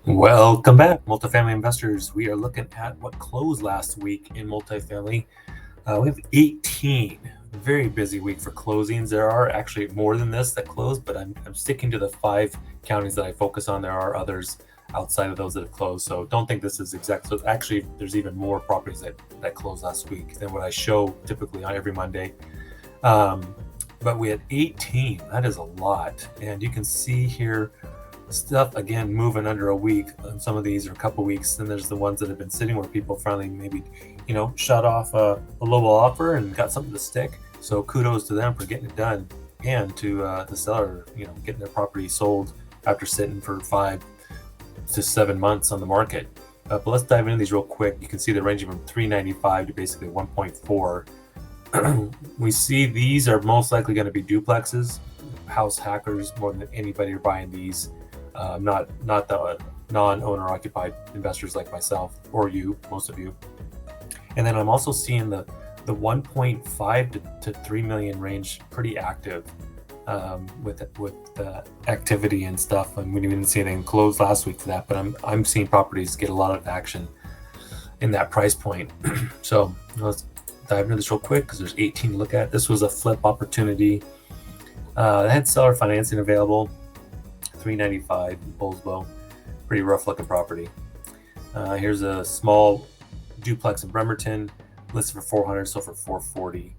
Welcome back, multifamily investors. We are looking at what closed last week in multifamily. We have 18, very busy week for closings. There are actually more than this that closed, but I'm sticking to the 5 counties that I focus on. There are others outside of those that have closed, so don't think this is exact. So actually, there's even more properties that closed last week than what I show typically on every Monday. But we had 18. That is a lot, and you can see here stuff again moving under a week. Some of these are a couple weeks. Then there's the ones that have been sitting where people finally maybe shut off a lowball offer and got something to stick. So kudos to them for getting it done, and to the seller getting their property sold after sitting for 5 to 7 months on the market. But let's dive into these real quick. You can see they're ranging from 395 to basically 1.4. We see these are most likely going to be duplexes. House hackers more than anybody are buying these. Not the non-owner occupied investors like myself or you, most of you. And then I'm also seeing the 1.5 to 3 million range pretty active with the activity and stuff. And we didn't see anything close last week for that, but I'm seeing properties get a lot of action in that price point. So let's dive into this real quick because there's 18 to look at. This was a flip opportunity. They had seller financing available. 395 in Bullsbow, pretty rough looking property. Here's a small duplex in Bremerton, listed for 400, so for 440.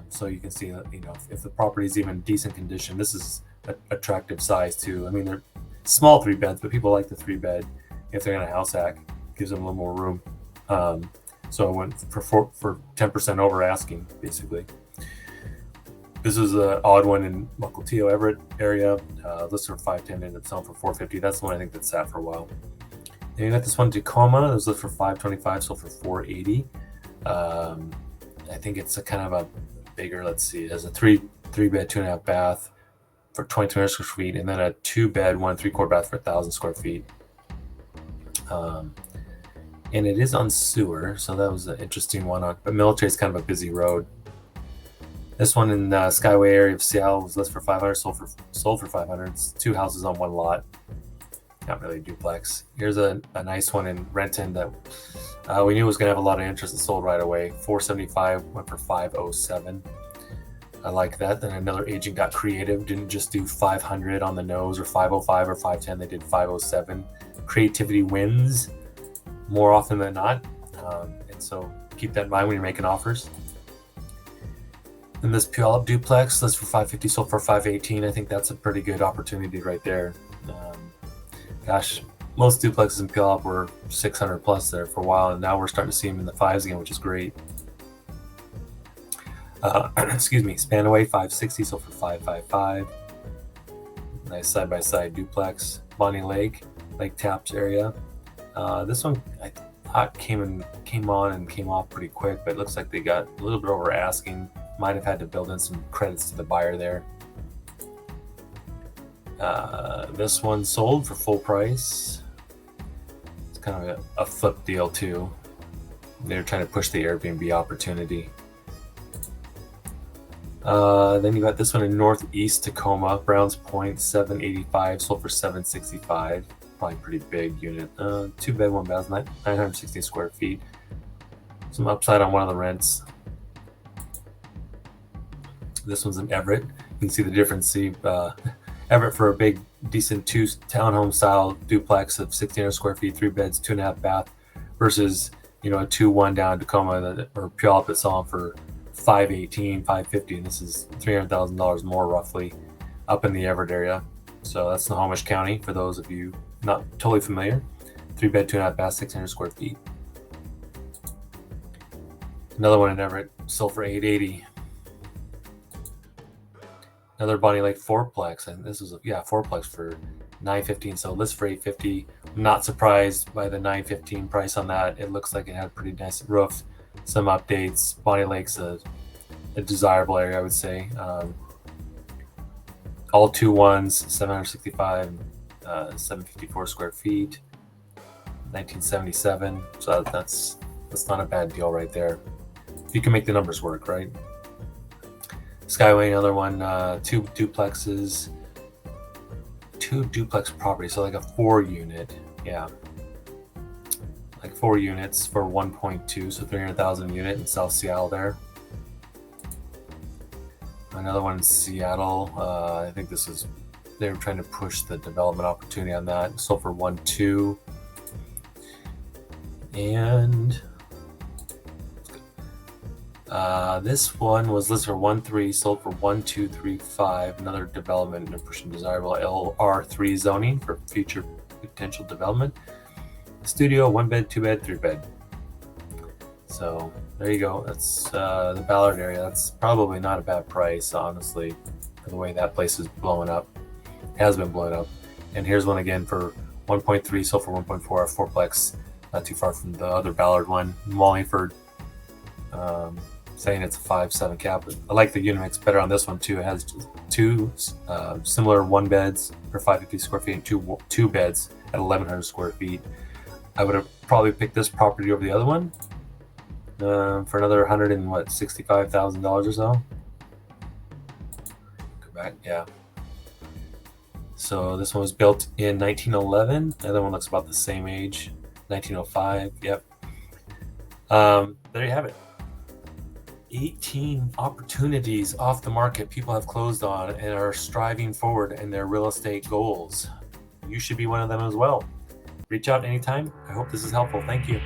So you can see that if the property is even decent condition, this is an attractive size too. I mean, they're small 3 beds, but people like the 3 bed if they're gonna house hack. Gives them a little more room. So I went for 10% over asking basically. This is an odd one in Mukilteo, Everett area. Listed for 510, ended up selling for 450. That's the one I think that sat for a while. Then you got this one in Tacoma. It was listed for 525, sold for 480. I think it's a kind of a bigger. Let's see. It has a three bed, 2.5 bath for 2,200 square feet, and then a 2 bed, 1 3/4 bath for 1,000 square feet. And it is on sewer, so that was an interesting one. But Military is kind of a busy road. This one in the Skyway area of Seattle was listed for 500, sold for 500. It's 2 houses on 1 lot. Not really a duplex. Here's a nice one in Renton that we knew was going to have a lot of interest and sold right away. 475 went for 507. I like that. Then another agent got creative, didn't just do 500 on the nose or 505 or 510. They did 507. Creativity wins more often than not, and so keep that in mind when you're making offers. And this Puyallup duplex, listed for 550, sold for 518. I think that's a pretty good opportunity right there. Gosh, most duplexes in Puyallup were 600 plus there for a while, and now we're starting to see them in the 5s again, which is great. Excuse me, Spanaway 560, sold for 555. Nice side-by-side duplex. Bonnie Lake Taps area. This one I thought came on and came off pretty quick, but it looks like they got a little bit over asking. Might have had to build in some credits to the buyer there. This one sold for full price. It's kind of a flip deal too. They're trying to push the Airbnb opportunity. Then you got this one in Northeast Tacoma, Browns Point, 785, sold for 765. Probably pretty big unit. 2 bed, 1 bath, 960 square feet. Some upside on one of the rents. This one's in Everett. You can see the difference. See, Everett for a big, decent 2 townhome style duplex of 1,600 square feet, 3 beds, 2.5 bath, versus a 2-1 down in Tacoma or Puyallup that's selling for 518, 550, and this is $300,000 more roughly up in the Everett area. So that's Snohomish County for those of you not totally familiar. 3 bed, 2.5 bath, 600 square feet. Another one in Everett sold for 880. Another Bonnie Lake fourplex, and this was fourplex for 915. So list for 850. I'm not surprised by the 915 price on that. It looks like it had a pretty nice roof. Some updates. Bonnie Lake's a desirable area, I would say. All 2-1s, 765, 754 square feet, 1977. So that's not a bad deal right there. You can make the numbers work, right? Skyway, another one, 2 duplexes, 2 duplex properties, so like a 4 unit. Yeah. Like 4 units for 1.2, so 300,000 unit in South Seattle there. Another one in Seattle. I think this is, they were trying to push the development opportunity on that. Sold for 1.2. And this one was listed for 1.3, sold for 1.235. Another development, and pushing desirable LR3 zoning for future potential development. Studio, 1 bed, 2 bed, 3 bed. So there you go. That's the Ballard area. That's probably not a bad price, honestly, for the way that place is blowing up. It has been blowing up. And here's one again for 1.3, sold for 1.4, fourplex, not too far from the other Ballard one, Wallingford. Saying it's a 5.7 cap. I like the unit mix better on this one too. It has 2 similar 1 beds for 550 square feet and 2 beds at 1,100 square feet. I would have probably picked this property over the other one for another $165,000 or so. Go back, yeah. So this one was built in 1911. The other one looks about the same age, 1905. Yep. There you have it. 18 opportunities off the market people have closed on and are striving forward in their real estate goals. You should be one of them as well. Reach out anytime. I hope this is helpful. Thank you.